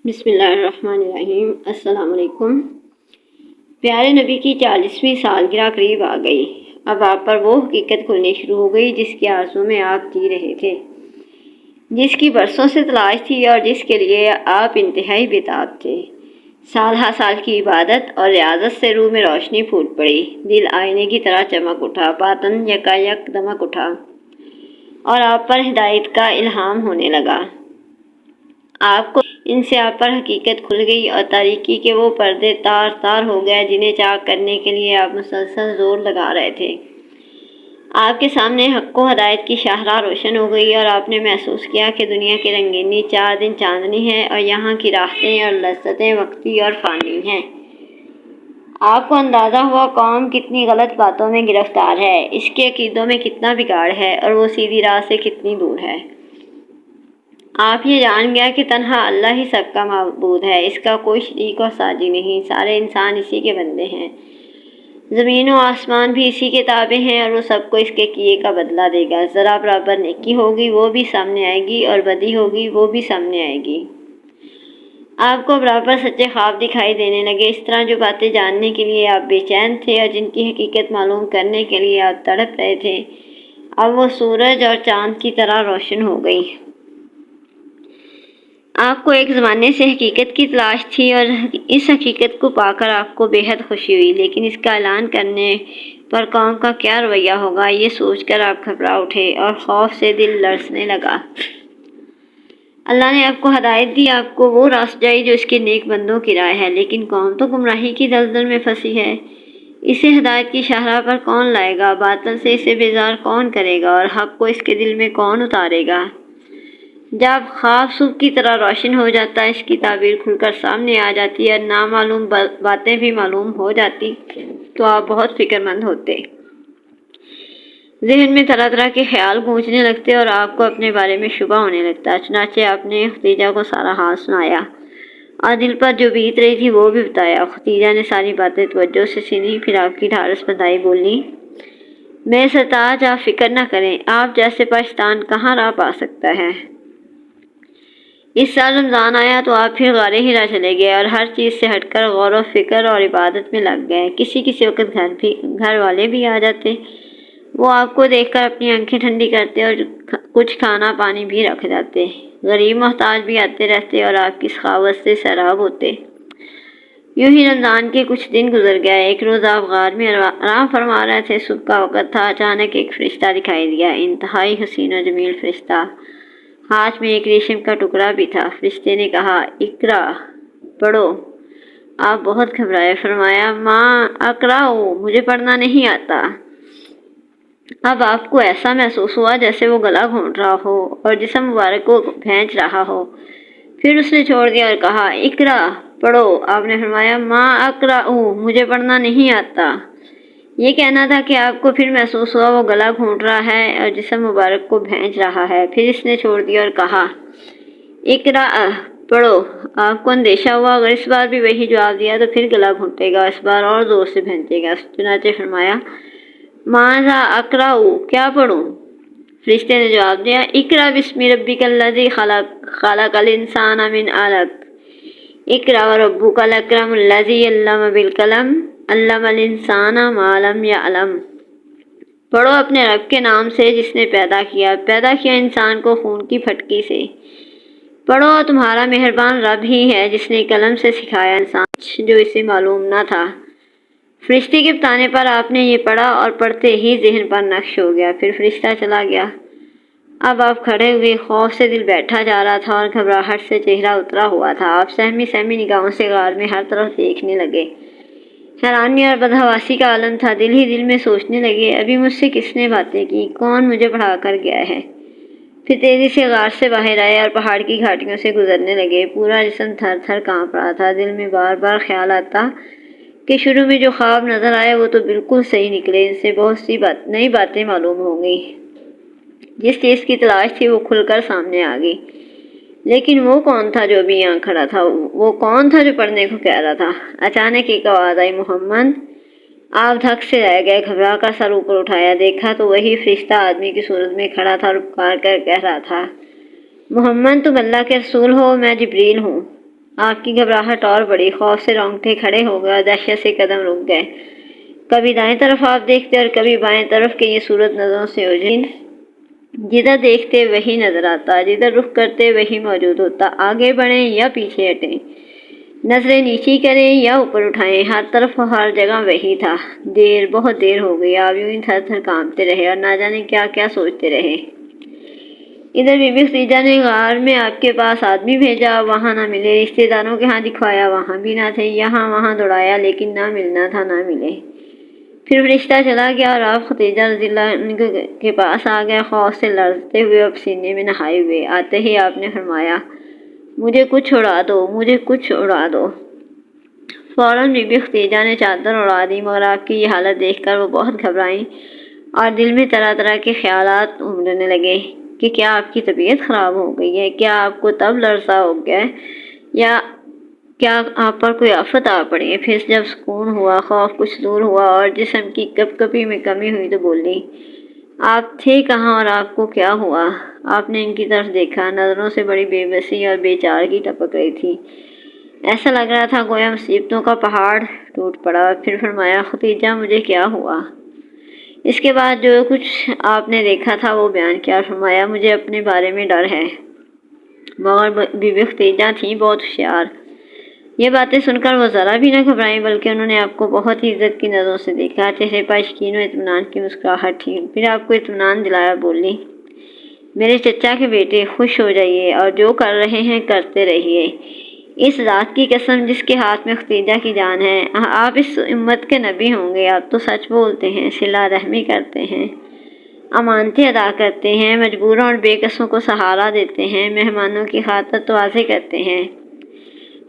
بسم اللہ الرحمن الرحیم۔ السلام علیکم۔ پیارے نبی کی 40ویں سالگرہ قریب آ گئی۔ اب آپ پر وہ حقیقت کھلنی شروع ہو گئی جس کی آرزو میں آپ جی رہے تھے، جس کی برسوں سے تلاش تھی اور جس کے لیے آپ انتہائی بےتاب تھے۔ سال ہر سال کی عبادت اور ریاضت سے روح میں روشنی پھوٹ پڑی، دل آئینے کی طرح چمک اٹھا، باطن یکایک دمک اٹھا اور آپ پر ہدایت کا الہام ہونے لگا۔ آپ کو ان سے آپ پر حقیقت کھل گئی اور تاریکی کے وہ پردے تار تار ہو گئے جنہیں چاک کرنے کے لیے آپ مسلسل زور لگا رہے تھے۔ آپ کے سامنے حق و ہدایت کی شاہراہ روشن ہو گئی اور آپ نے محسوس کیا کہ دنیا کی رنگینی 4 دن چاندنی ہے اور یہاں کی راحتیں اور لذتیں وقتی اور فانی ہیں۔ آپ کو اندازہ ہوا قوم کتنی غلط باتوں میں گرفتار ہے، اس کے عقیدوں میں کتنا بگاڑ ہے اور وہ سیدھی راہ سے کتنی دور ہے۔ آپ یہ جان گیا کہ تنہا اللہ ہی سب کا معبود ہے، اس کا کوئی شریک اور ساجی نہیں، سارے انسان اسی کے بندے ہیں، زمین و آسمان بھی اسی کے تابع ہیں اور وہ سب کو اس کے کیے کا بدلہ دے گا۔ ذرا برابر نیکی ہوگی وہ بھی سامنے آئے گی اور بدی ہوگی وہ بھی سامنے آئے گی۔ آپ کو برابر سچے خواب دکھائی دینے لگے۔ اس طرح جو باتیں جاننے کے لیے آپ بے چین تھے اور جن کی حقیقت معلوم کرنے کے لیے آپ تڑپ رہے تھے، اب وہ سورج اور چاند کی طرح روشن ہو گئی۔ آپ کو ایک زمانے سے حقیقت کی تلاش تھی اور اس حقیقت کو پا کر آپ کو بے حد خوشی ہوئی، لیکن اس کا اعلان کرنے پر قوم کا کیا رویہ ہوگا یہ سوچ کر آپ گھبرا اٹھے اور خوف سے دل لرزنے لگا۔ اللہ نے آپ کو ہدایت دی، آپ کو وہ راہ سجائی جو اس کے نیک بندوں کی رائے ہے، لیکن قوم تو گمراہی کی دلدل میں پھنسی ہے۔ اسے ہدایت کی شاہراہ پر کون لائے گا، باطل سے اسے بیزار کون کرے گا اور حق کو اس کے دل میں کون اتارے گا؟ جب خواب صبح کی طرح روشن ہو جاتا، اس کی تعبیر کھل کر سامنے آ جاتی اور نامعلوم باتیں بھی معلوم ہو جاتی تو آپ بہت فکر مند ہوتے۔ ذہن میں طرح طرح کے خیال گونجنے لگتے اور آپ کو اپنے بارے میں شبہ ہونے لگتا۔ چنانچہ آپ نے ختیجہ کو سارا حال سنایا اور دل پر جو بیت رہی تھی وہ بھی بتایا۔ ختیجہ نے ساری باتیں توجہ سے سنی، پھر آپ کی ڈھارس بندھائی بولی، میں سرتاج آپ فکر نہ کریں، آپ جیسے پاکستان کہاں راہ پا سکتا ہے۔ اس سال رمضان آیا تو آپ پھر غار حرا چلے گئے اور ہر چیز سے ہٹ کر غور و فکر اور عبادت میں لگ گئے۔ کسی وقت گھر والے بھی آ جاتے، وہ آپ کو دیکھ کر اپنی آنکھیں ٹھنڈی کرتے اور کچھ کھانا پانی بھی رکھ جاتے۔ غریب محتاج بھی آتے رہتے اور آپ کی سخاوت سے سیراب ہوتے۔ یوں ہی رمضان کے کچھ دن گزر گئے۔ ایک روز آپ غار میں آرام فرما رہے تھے، صبح کا وقت تھا، اچانک ایک فرشتہ دکھائی دیا، انتہائی حسین و جمیل فرشتہ، ہاتھ میں ایک ریشم کا ٹکڑا بھی تھا۔ فرشتے نے کہا، اقرا، پڑھو۔ آپ بہت گھبرائے، فرمایا، ماں اقرأ، مجھے پڑھنا نہیں آتا۔ اب آپ کو ایسا محسوس ہوا جیسے وہ گلا گھونٹ رہا ہو اور جسم مبارک کو بھینچ رہا ہو۔ پھر اس نے چھوڑ دیا اور کہا، اقرا، پڑھو۔ آپ نے فرمایا، ماں اقرأ، مجھے پڑھنا نہیں آتا۔ یہ کہنا تھا کہ آپ کو پھر محسوس ہوا وہ گلا گھونٹ رہا ہے اور جسم مبارک کو بھینچ رہا ہے۔ پھر اس نے چھوڑ دیا اور کہا، اقرأ، پڑھو۔ آپ کو اندیشہ ہوا اگر اس بار بھی وہی جواب دیا تو پھر گلا گھونٹے گا، اس بار اور زور سے بھینچے گا۔ چنانچہ فرمایا، ماذا اقرأ، کیا پڑھوں؟ فرشتے نے جواب دیا، اقرأ بسم ربک الذی خلق، خلق الانسان من علق، اقرأ وربک الاکرم الذی علم بالقلم، علم الانسان ما لم یعلم۔ پڑھو اپنے رب کے نام سے جس نے پیدا کیا انسان کو خون کی پھٹکی سے۔ پڑھو تمہارا مہربان رب ہی ہے جس نے قلم سے سکھایا انسان جو اسے معلوم نہ تھا۔ فرشتے کے بتانے پر آپ نے یہ پڑھا اور پڑھتے ہی ذہن پر نقش ہو گیا۔ پھر فرشتہ چلا گیا۔ اب آپ کھڑے ہوئے، خوف سے دل بیٹھا جا رہا تھا اور گھبراہٹ سے چہرہ اترا ہوا تھا۔ آپ سہمی سہمی نگاہوں سے غار میں ہر طرف دیکھنے لگے۔ حیرانی اور بدحواسی کا عالم تھا۔ دل ہی دل میں سوچنے لگے، ابھی مجھ سے کس نے باتیں کی، کون مجھے پڑھا کر گیا ہے۔ پھر تیزی سے غار سے باہر آئے اور پہاڑ کی گھاٹیوں سے گزرنے لگے۔ پورا جسم تھر تھر کانپ رہا تھا۔ دل میں بار بار خیال آتا کہ شروع میں جو خواب نظر آئے وہ تو بالکل صحیح نکلے، ان سے بہت سی نئی باتیں معلوم ہو گئی۔ جس چیز کی تلاش تھی وہ کھل کر سامنے آ گئی، لیکن وہ کون تھا جو ابھی یہاں کھڑا تھا؟ وہ کون تھا جو پڑھنے کو کہہ رہا تھا؟ اچانک ایک آواز آئی، محمد! آپ دھک سے رہ گئے، گھبرا کر سر اوپر اٹھایا، دیکھا تو وہی فرشتہ آدمی کی صورت میں کھڑا تھا اور پکار کر کہہ رہا تھا، محمد تم اللہ کے رسول ہو، میں جبریل ہوں۔ آپ کی گھبراہٹ اور بڑی، خوف سے رونگٹے کھڑے ہو گئے اور دہشت سے قدم رک گئے۔ کبھی دائیں طرف آپ دیکھتے اور کبھی بائیں طرف کہ یہ صورت نظروں سے اوجھل، جدھر دیکھتے وہی نظر آتا، جدھر رخ کرتے وہی موجود ہوتا۔ آگے بڑھیں یا پیچھے ہٹیں، نظریں نیچی کریں یا اوپر اٹھائیں، ہر طرف ہر جگہ وہی تھا۔ بہت دیر ہو گئی، آپ یوں ہی تھر تھر کانپتے رہے اور نہ جانے کیا کیا سوچتے رہے۔ ادھر بی بی خدیجہ نے غار میں آپ کے پاس آدمی بھیجا، وہاں نہ ملے، رشتے داروں کے ہاں دکھوایا، وہاں بھی نہ تھے، یہاں وہاں دوڑایا، لیکن نہ ملنا تھا، نہ ملے۔ پھر فرشتہ چلا گیا اور آپ خدیجہ رضی اللہ عنہ کے پاس آ گئے، خوف سے لرزتے ہوئے اور پسینے میں نہائے ہوئے۔ آتے ہی آپ نے فرمایا، مجھے کچھ اڑا دو، مجھے کچھ اڑا دو۔ فوراً بی بی خدیجہ نے چادر اڑا دی، مگر آپ کی یہ حالت دیکھ کر وہ بہت گھبرائیں اور دل میں طرح طرح کے خیالات امڑنے لگے کہ کیا آپ کی طبیعت خراب ہو گئی ہے، کیا آپ کو تب لرزہ ہو گیا ہے، یا کیا آپ پر کوئی آفت آ پڑی ہے۔ پھر جب سکون ہوا، خوف کچھ دور ہوا اور جسم کی کپ کپی میں کمی ہوئی تو بولی، آپ تھے کہاں اور آپ کو کیا ہوا؟ آپ نے ان کی طرف دیکھا، نظروں سے بڑی بے بسی اور بے چارگی ٹپک رہی تھی، ایسا لگ رہا تھا گویا مصیبتوں کا پہاڑ ٹوٹ پڑا۔ پھر فرمایا، خدیجہ مجھے کیا ہوا؟ اس کے بعد جو کچھ آپ نے دیکھا تھا وہ بیان کیا، فرمایا مجھے اپنے بارے میں ڈر ہے۔ مگر بی بی خدیجہ تھیں بہت ہوشیار، یہ باتیں سن کر وہ ذرا بھی نہ گھبرائیں، بلکہ انہوں نے آپ کو بہت ہی عزت کی نظروں سے دیکھا، چہرے پر یقین و اطمینان کی مسکراہٹ تھی۔ پھر آپ کو اطمینان دلایا، بولی، میرے چچا کے بیٹے، خوش ہو جائیے اور جو کر رہے ہیں کرتے رہیے۔ اس ذات کی قسم جس کے ہاتھ میں خدیجہ کی جان ہے، آپ اس امت کے نبی ہوں گے۔ آپ تو سچ بولتے ہیں، صلہ رحمی کرتے ہیں، امانتیں ادا کرتے ہیں، مجبوروں اور بے کسوں کو سہارا دیتے ہیں، مہمانوں کی خاطر تواضع کرتے ہیں،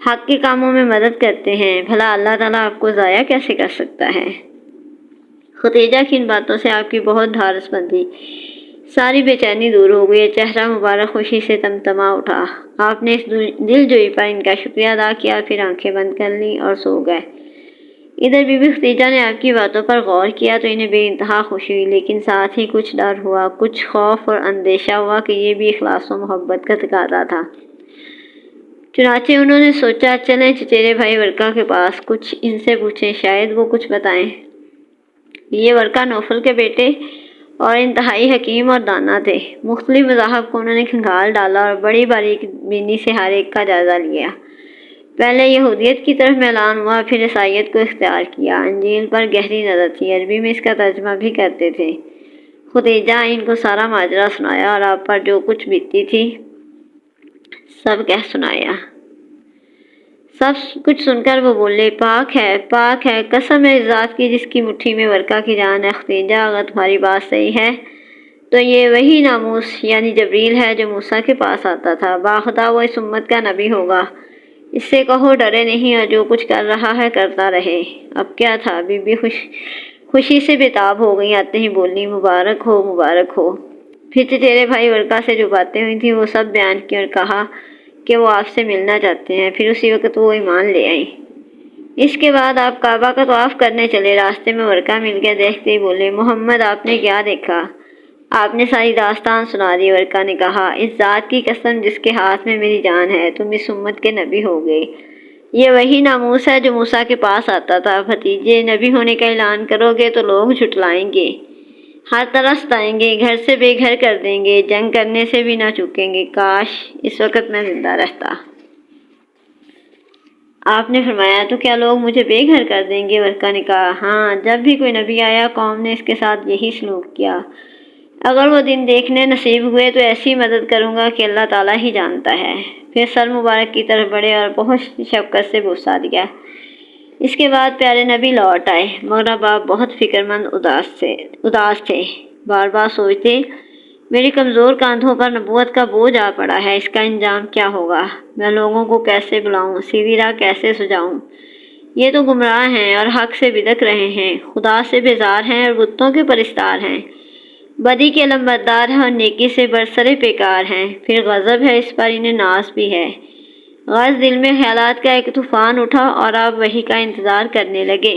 حق کے کاموں میں مدد کرتے ہیں، بھلا اللہ تعالیٰ آپ کو ضائع کیسے کر سکتا ہے؟ خدیجہ کی ان باتوں سے آپ کی بہت دھارس بندھی، ساری بے چینی دور ہو گئی، چہرہ مبارک خوشی سے تمتما اٹھا۔ آپ نے اس دل جوئی پر ان کا شکریہ ادا کیا، پھر آنکھیں بند کر لیں اور سو گئے۔ ادھر بی بی خدیجہ نے آپ کی باتوں پر غور کیا تو انہیں بے انتہا خوشی ہوئی، لیکن ساتھ ہی کچھ ڈر ہوا، کچھ خوف اور اندیشہ ہوا کہ یہ بھی اخلاص و محبت کا تقاضا تھا۔ چنانچہ انہوں نے سوچا، چلیں چچیرے بھائی ورقہ کے پاس، کچھ ان سے پوچھیں، شاید وہ کچھ بتائیں۔ یہ ورقہ نوفل کے بیٹے اور انتہائی حکیم اور دانا تھے۔ مختلف مذاہب کو انہوں نے کھنگال ڈالا اور بڑی باریک بینی سے ہر ایک کا جائزہ لیا۔ پہلے یہودیت کی طرف میلان ہوا، پھر عیسائیت کو اختیار کیا۔ انجیل پر گہری نظر تھی، عربی میں اس کا ترجمہ بھی کرتے تھے۔ خدیجہ ان کو سارا ماجرا سنایا اور آپ پر جو کچھ بیتی تھی سب کہہ سنایا۔ سب کچھ سن کر وہ بولے، پاک ہے، پاک ہے، قسم ہے اس ذات کی جس کی مٹھی میں ورقہ کی جان ہے، خدیجہ اگر تمہاری بات صحیح ہے تو یہ وہی ناموس یعنی جبریل ہے جو موسیٰ کے پاس آتا تھا، باخدا وہ اس امت کا نبی ہوگا۔ اس سے کہو ڈرے نہیں اور جو کچھ کر رہا ہے کرتا رہے۔ اب کیا تھا؟ بی بی خوشی سے بےتاب ہو گئی، آتے ہی بولی، مبارک ہو، مبارک ہو۔ پھر چچیرے بھائی ورقہ سے جو باتیں ہوئی تھیں وہ سب بیان کی اور کہا کہ وہ آپ سے ملنا چاہتے ہیں۔ پھر اسی وقت وہ ایمان لے آئیں۔ اس کے بعد آپ کعبہ کا طواف کرنے چلے، راستے میں ورقہ مل گیا، دیکھتے ہی بولے، محمد آپ نے کیا دیکھا؟ آپ نے ساری داستان سنا دی۔ ورقہ نے کہا، اس ذات کی قسم جس کے ہاتھ میں میری جان ہے، تم اس امت کے نبی ہوگے، یہ وہی ناموس ہے جو موسیٰ کے پاس آتا تھا۔ بھتیجے، نبی ہونے کا اعلان کرو گے تو لوگ جھٹلائیں گے، ہر طرح ستائیں گے، گھر سے بے گھر کر دیں گے، جنگ کرنے سے بھی نہ چوکیں گے، کاش اس وقت میں زندہ رہتا۔ آپ نے فرمایا، تو کیا لوگ مجھے بے گھر کر دیں گے؟ ورقہ نے کہا، ہاں، جب بھی کوئی نبی آیا قوم نے اس کے ساتھ یہی سلوک کیا۔ اگر وہ دن دیکھنے نصیب ہوئے تو ایسی مدد کروں گا کہ اللہ تعالیٰ ہی جانتا ہے۔ پھر سر مبارک کی طرف بڑھے اور بہت شفقت سے بوسہ دیا۔ اس کے بعد پیارے نبی لوٹ آئے، مگر اب آپ بہت فکر مند اداس تھے، بار بار سوچتے، میری کمزور کاندھوں پر نبوت کا بوجھ آ پڑا ہے، اس کا انجام کیا ہوگا؟ میں لوگوں کو کیسے بلاؤں، سیدھی راہ کیسے سجاؤں؟ یہ تو گمراہ ہیں اور حق سے بدک رہے ہیں، خدا سے بیزار ہیں اور بتوں کے پرستار ہیں، بدی کے علمبردار ہیں اور نیکی سے برسر پیکار ہیں۔ پھر غضب ہے اس پر، انہیں ناز بھی ہے۔ غرض دل میں خیالات کا ایک طوفان اٹھا اور آپ وحی کا انتظار کرنے لگے۔